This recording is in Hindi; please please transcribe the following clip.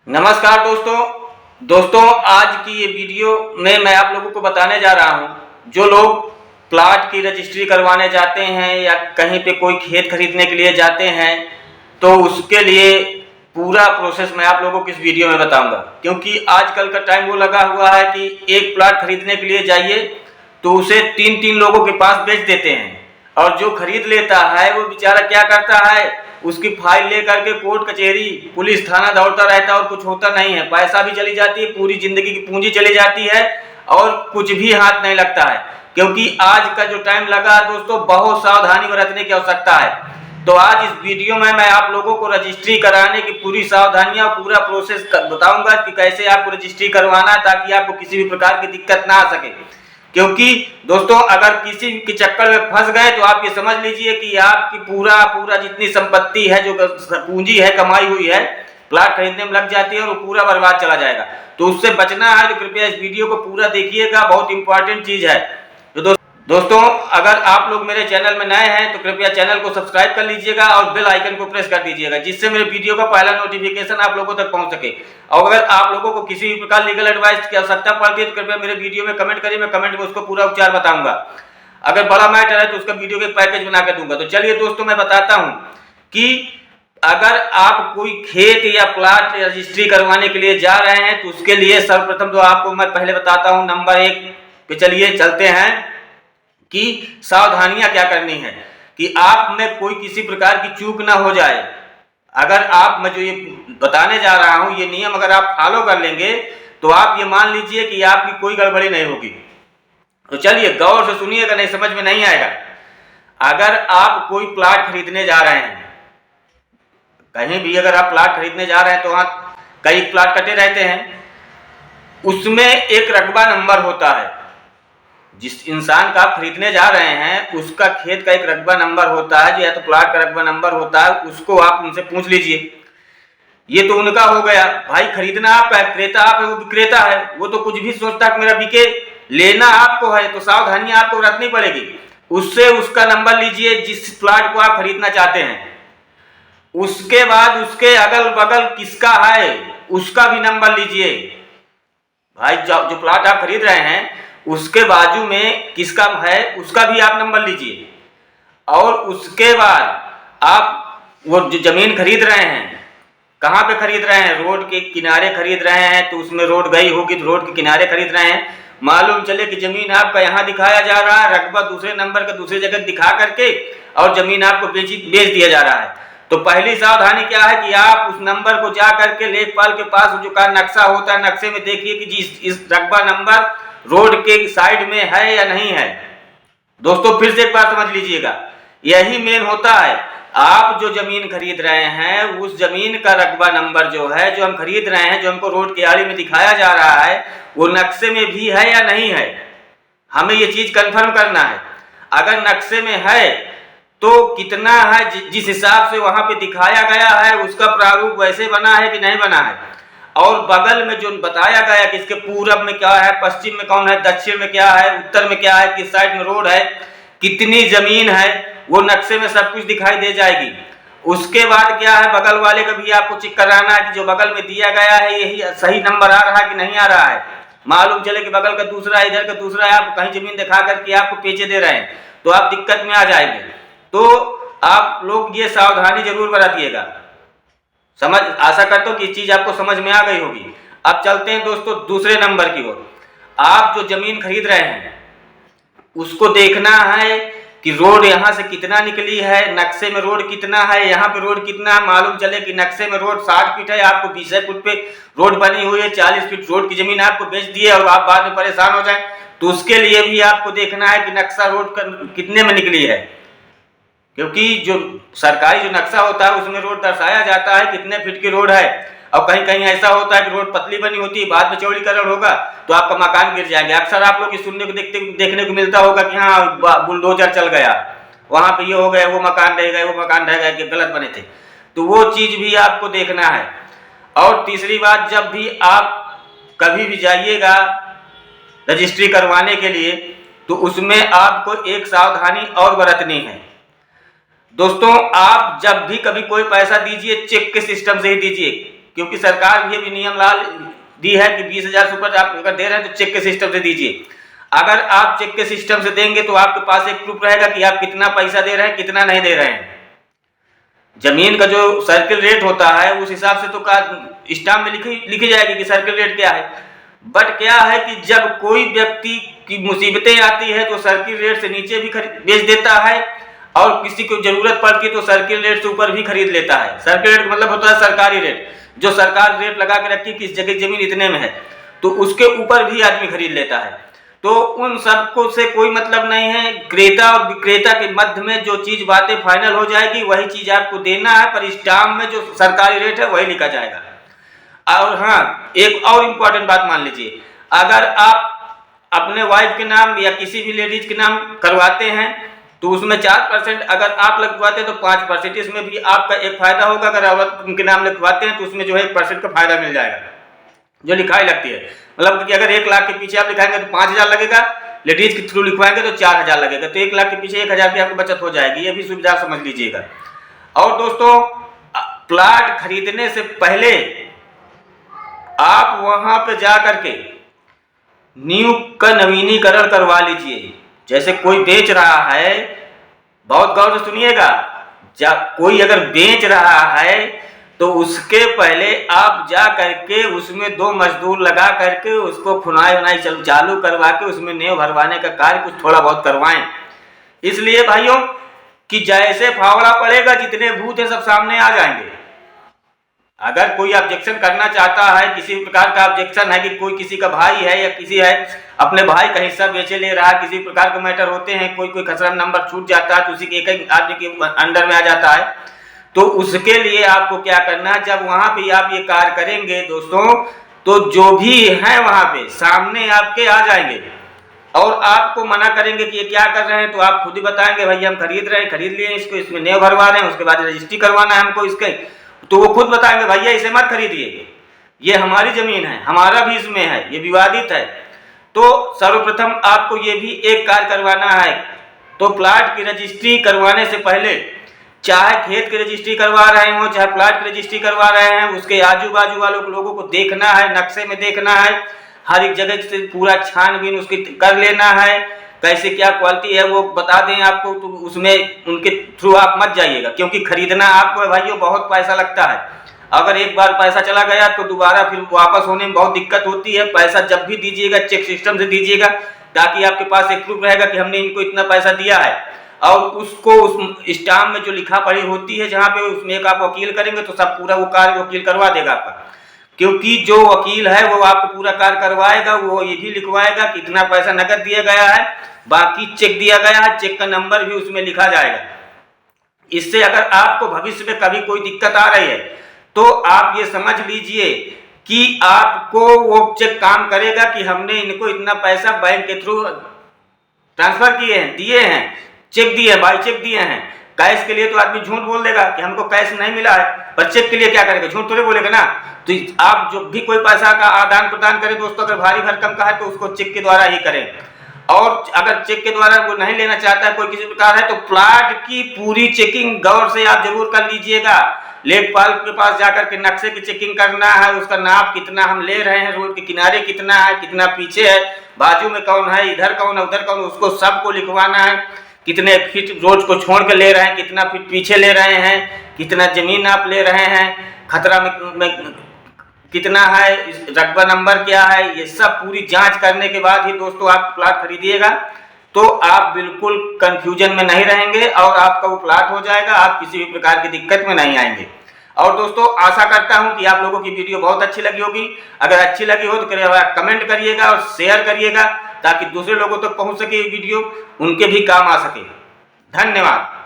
नमस्कार दोस्तों आज की ये वीडियो में मैं आप लोगों को बताने जा रहा हूँ। जो लोग प्लाट की रजिस्ट्री करवाने जाते हैं या कहीं पे कोई खेत खरीदने के लिए जाते हैं तो उसके लिए पूरा प्रोसेस मैं आप लोगों को इस वीडियो में बताऊंगा। क्योंकि आजकल का टाइम वो लगा हुआ है कि एक प्लाट खरीदने के लिए जाइए तो उसे तीन लोगों के पास बेच देते हैं, और जो खरीद लेता है वो बेचारा क्या करता है, उसकी फाइल लेकर के कोर्ट कचहरी पुलिस थाना दौड़ता रहता है और कुछ होता नहीं है। पैसा भी चली जाती है, पूरी जिंदगी की पूंजी चली जाती है और कुछ भी हाथ नहीं लगता है। क्योंकि आज का जो टाइम लगा दोस्तों, बहुत सावधानी बरतने की आवश्यकता है। तो आज इस वीडियो में मैं आप लोगों को रजिस्ट्री कराने की पूरी सावधानियां, पूरा प्रोसेस बताऊंगा कि कैसे आपको रजिस्ट्री करवाना, ताकि आपको किसी भी प्रकार की दिक्कत ना आ सके। क्योंकि दोस्तों अगर किसी के चक्कर में फंस गए तो आप ये समझ लीजिए कि आपकी पूरा जितनी संपत्ति है, जो पूंजी है कमाई हुई है, प्लाट खरीदने में लग जाती है और वो पूरा बर्बाद चला जाएगा। तो उससे बचना है तो कृपया इस वीडियो को पूरा देखिएगा, बहुत इंपॉर्टेंट चीज है। तो दोस्तों अगर आप लोग मेरे चैनल में नए हैं तो कृपया चैनल को सब्सक्राइब कर लीजिएगा और बेल आइकन को प्रेस कर दीजिएगा, जिससे मेरे वीडियो का पहला नोटिफिकेशन आप लोगों तक पहुंच सके। और अगर आप लोगों को किसी भी प्रकार लीगल एडवाइस की आवश्यकता पड़ती है तो कृपया मेरे वीडियो में कमेंट करिए, मैं कमेंट में उसको पूरा उपचार बताऊंगा। अगर बड़ा मैटर है तो उसका वीडियो के पैकेज बना कर दूंगा। तो चलिए दोस्तों मैं बताता हूँ कि अगर आप कोई खेत या प्लाट रजिस्ट्री करवाने के लिए जा रहे हैं तो उसके लिए सर्वप्रथम तो आपको मैं पहले बताता हूँ नंबर 1 पे चलिए चलते हैं कि सावधानियां क्या करनी है, कि आप में कोई किसी प्रकार की चूक ना हो जाए। अगर आप मैं जो ये बताने जा रहा हूं, ये नियम अगर आप फॉलो कर लेंगे तो आप ये मान लीजिए कि आपकी कोई गड़बड़ी नहीं होगी। तो चलिए गौर से सुनिएगा, नहीं समझ में नहीं आएगा। अगर आप कोई प्लाट खरीदने जा रहे हैं, कहीं भी अगर आप प्लाट खरीदने जा रहे हैं तो वहां कई प्लाट कटे रहते हैं, उसमें एक रकबा नंबर होता है। जिस इंसान का आप खरीदने जा रहे हैं उसका खेत का एक रकबा नंबर होता है, या तो प्लाट का रकबा नंबर होता है, उसको आप उनसे पूछ लीजिए। ये तो उनका हो गया, भाई खरीदना आपका है, क्रेता आप है, वो विक्रेता है, वो तो कुछ भी सोचता है कि मेरा बिके। लेना आपको है तो सावधानियां आपको बरतनी पड़ेगी। उससे उसका नंबर लीजिए जिस प्लाट को आप खरीदना चाहते हैं। उसके बाद उसके अगल बगल किसका है उसका भी नंबर लीजिए। भाई जो प्लाट आप खरीद रहे हैं उसके बाजू में किसका है उसका भी आप नंबर लीजिए। और उसके बाद आप वो जो जमीन खरीद रहे हैं, कहाँ पे खरीद रहे हैं, रोड के किनारे खरीद रहे हैं तो उसमें रोड गई होगी तो रोड के किनारे खरीद रहे हैं। मालूम चले कि जमीन आपका यहाँ दिखाया जा रहा है, रकबा दूसरे नंबर का दूसरी जगह दिखा करके और जमीन आपको बेच दिया जा रहा है। तो पहली सावधानी क्या है कि आप उस नंबर को जा करके लेखपाल के पास जो का नक्शा होता है, नक्शे में देखिए कि जी इस रकबा नंबर रोड के साइड में है या नहीं है। दोस्तों फिर से एक बार समझ लीजिएगा, यही मेन होता है। आप जो जमीन खरीद रहे हैं उस जमीन का रकबा नंबर जो है, जो हम खरीद रहे हैं, जो हमको रोड के आड़ी में दिखाया जा रहा है, वो नक्शे में भी है या नहीं है, हमें ये चीज कंफर्म करना है। अगर नक्शे में है तो कितना है, जिस हिसाब से वहां पे दिखाया गया है उसका प्रारूप वैसे बना है कि नहीं बना है। और बगल में जो बताया गया कि इसके पूरब में क्या है, पश्चिम में कौन है, दक्षिण में क्या है, उत्तर में क्या है, किस साइड में रोड है, कितनी जमीन है, वो नक्शे में सब कुछ दिखाई दे जाएगी। उसके बाद क्या है, बगल वाले का भी आपको चेक कराना है कि जो बगल में दिया गया है यही सही नंबर आ रहा है कि नहीं आ रहा है। मालूम चले कि बगल का दूसरा है, इधर का दूसरा है, आप कहीं जमीन दिखा करके आपको पेचे दे रहे हैं तो आप दिक्कत में आ जाएंगे। तो आप लोग ये सावधानी जरूर बरतिएगा। समझ आशा करता हूं कि चीज आपको समझ में आ गई होगी। अब चलते हैं दोस्तों दूसरे नंबर की ओर। आप जो जमीन खरीद रहे हैं उसको देखना है कि रोड यहाँ से कितना निकली है, नक्शे में रोड कितना है, यहाँ पे रोड कितना है। मालूम चले कि नक्शे में रोड 60 फीट है, आपको 20 फुट पे रोड बनी हुई है, 40 फीट रोड की जमीन आपको बेच दी है और आप बाद में परेशान हो जाए, तो उसके लिए भी आपको देखना है कि नक्शा रोड कितने में निकली है। क्योंकि जो सरकारी जो नक्शा होता है उसमें रोड दर्शाया जाता है कितने फीट की रोड है। और कहीं कहीं ऐसा होता है कि रोड पतली बनी होती है, बाद में चौड़ीकरण होगा तो आपका मकान गिर जाएंगे। अक्सर आप लोग सुनने को देखने को मिलता होगा कि हाँ बुलडोजर चल गया, वहां पे ये हो गया, वो मकान रह गए, वो मकान रह गए कि गलत बने थे। तो वो चीज भी आपको देखना है। और तीसरी बात, जब भी आप कभी भी जाइएगा रजिस्ट्री करवाने के लिए तो उसमें आपको एक सावधानी और बरतनी है। दोस्तों आप जब भी कभी कोई पैसा दीजिए चेक के सिस्टम से ही दीजिए, क्योंकि सरकार भी अभी नियम ला दी है कि 20,000 से ऊपर आप अगर दे रहे हैं तो चेक के सिस्टम से दीजिए। अगर आप चेक के सिस्टम से देंगे तो आपके पास एक प्रूफ रहेगा कि आप कितना पैसा दे रहे हैं, कितना नहीं दे रहे हैं। जमीन का जो सर्किल रेट होता है उस हिसाब से तो स्टाम्प में लिखी जाएगी कि सर्किल रेट क्या है। बट क्या है कि जब कोई व्यक्ति की मुसीबतें आती है तो सर्किल रेट से नीचे भी बेच देता है, और किसी को जरूरत पड़ती है तो सर्किल रेट से ऊपर भी खरीद लेता है। सर्किल रेट का मतलब होता है सरकारी रेट, जो सरकार रेट लगा के रखी कि इस जगह जमीन इतने में है, तो उसके ऊपर भी आदमी खरीद लेता है। तो उन सबको से कोई मतलब नहीं है। क्रेता और विक्रेता के मध्य में जो चीज बातें फाइनल हो जाएगी वही चीज आपको देना है, पर स्टाम्प में जो सरकारी रेट है वही लिखा जाएगा। और हाँ, एक और इम्पोर्टेंट बात मान लीजिए, अगर आप अपने वाइफ के नाम या किसी भी लेडीज के नाम करवाते हैं तो उसमें 4% अगर आप लगवाते हैं तो 5%, इसमें भी आपका एक फायदा होगा। अगर औरत उनके नाम लिखवाते हैं तो उसमें जो है 1% का फायदा मिल जाएगा, जो लिखाई लगती है। मतलब कि अगर 1 लाख के पीछे आप लिखाएंगे तो 5,000 लगेगा, लेडीज के थ्रू लिखवाएंगे तो 4,000 लगेगा, तो 1 लाख के पीछे 1,000 की आपकी बचत हो जाएगी। ये भी सुविधा समझ लीजिएगा। और दोस्तों, प्लाट खरीदने से पहले आप वहां पे जा करके न्यू का नवीनीकरण करवा लीजिए। जैसे कोई बेच रहा है, बहुत गौर से सुनिएगा, कोई अगर बेच रहा है तो उसके पहले आप जा करके उसमें 2 मजदूर लगा करके उसको खुनाई उनाई चालू करवा के उसमें नेव भरवाने का कार्य कुछ थोड़ा बहुत करवाएं। इसलिए भाइयों कि जैसे फावड़ा पड़ेगा जितने भूत है सब सामने आ जाएंगे। अगर कोई ऑब्जेक्शन करना चाहता है, किसी प्रकार का ऑब्जेक्शन है कि कोई किसी का भाई है या किसी है अपने भाई का हिस्सा बेचे ले रहा है, किसी प्रकार के मैटर होते हैं, कोई खसरा नंबर छूट जाता है तो उसी के एक आदमी के अंडर में आ जाता है, तो उसके लिए आपको क्या करना है, जब वहां पे आप ये कार्य करेंगे दोस्तों, तो जो भी है वहां पे सामने आपके आ जाएंगे और आपको मना करेंगे कि ये क्या कर रहे हैं, तो आप खुद ही बताएंगे भैया हम खरीद रहे हैं, खरीद लिए इसको, इसमें नेव भरवा रहे हैं, उसके बाद रजिस्ट्री करवाना है हमको इसके, तो वो खुद बताएंगे भैया इसे मत खरीदिए, ये हमारी जमीन है, हमारा भी इसमें है, ये विवादित है। तो सर्वप्रथम आपको ये भी एक कार्य करवाना है। तो प्लाट की रजिस्ट्री करवाने से पहले, चाहे खेत की रजिस्ट्री करवा रहे हो चाहे प्लाट की रजिस्ट्री करवा रहे हैं, उसके आजू बाजू वालों लोगों को देखना है, नक्शे में देखना है, हर एक जगह से पूरा छानबीन उसकी कर लेना है, कैसे क्या क्वालिटी है वो बता दें आपको, तो उसमें उनके थ्रू आप मत जाइएगा, क्योंकि खरीदना आपको भाइयों बहुत पैसा लगता है। अगर एक बार पैसा चला गया तो दोबारा फिर वापस होने में बहुत दिक्कत होती है। पैसा जब भी दीजिएगा चेक सिस्टम से दीजिएगा, ताकि आपके पास एक प्रूफ रहेगा कि हमने इनको इतना पैसा दिया है, और उसको उस स्टाम्प में जो लिखा पढ़ी होती है जहाँ पे, उसमें एक आप वकील करेंगे तो सब पूरा वो कार्य वकील करवा देगा आपका, क्योंकि जो वकील है वो आपको पूरा कार्य करवाएगा, वो ये भी लिखवाएगा कितना पैसा नकद दिया गया है, बाकी चेक दिया गया है, चेक का नंबर भी उसमें लिखा जाएगा। इससे अगर आपको भविष्य में कभी कोई दिक्कत आ रही है तो आप ये समझ लीजिए कि आपको वो चेक काम करेगा कि हमने इनको इतना पैसा बैंक के थ्रू ट्रांसफर किए हैं, दिए हैं, चेक दिए हैं, बाई चेक दिए हैं। कैश के लिए तो आदमी झूठ बोल देगा कि हमको कैश नहीं मिला है, पर चेक के लिए क्या करेगा, झूठ थोड़े बोलेगा ना। तो आप जो भी कोई पैसा का आदान प्रदान करें दोस्तों, अगर भारी भरकम का है तो उसको चेक के द्वारा ही करें, और अगर चेक के द्वारा वो नहीं लेना चाहता है कोई किसी प्रकार है, तो प्लाट की पूरी चेकिंग गौर से आप जरूर कर लीजिएगा। लेखपाल के पास जाकर के नक्शे की चेकिंग करना है, उसका नाप कितना हम ले रहे हैं, रोड के किनारे कितना है, कितना पीछे है, बाजू में कौन है, इधर कौन है, उधर कौन, उसको सबको लिखवाना है। कितने फीट रोड को छोड़ के ले रहे हैं, कितना फीट पीछे ले रहे हैं, कितना जमीन आप ले रहे हैं, खतरा में कितना है, रकबा नंबर क्या है, ये सब पूरी जांच करने के बाद ही दोस्तों आप प्लाट खरीदिएगा, तो आप बिल्कुल कंफ्यूजन में नहीं रहेंगे और आपका वो प्लाट हो जाएगा, आप किसी भी प्रकार की दिक्कत में नहीं आएंगे। और दोस्तों आशा करता हूं कि आप लोगों की वीडियो बहुत अच्छी लगी होगी। अगर अच्छी लगी हो तो कमेंट करिएगा और शेयर करिएगा, ताकि दूसरे लोगों तक पहुंच सके ये वीडियो, उनके भी काम आ सके। धन्यवाद।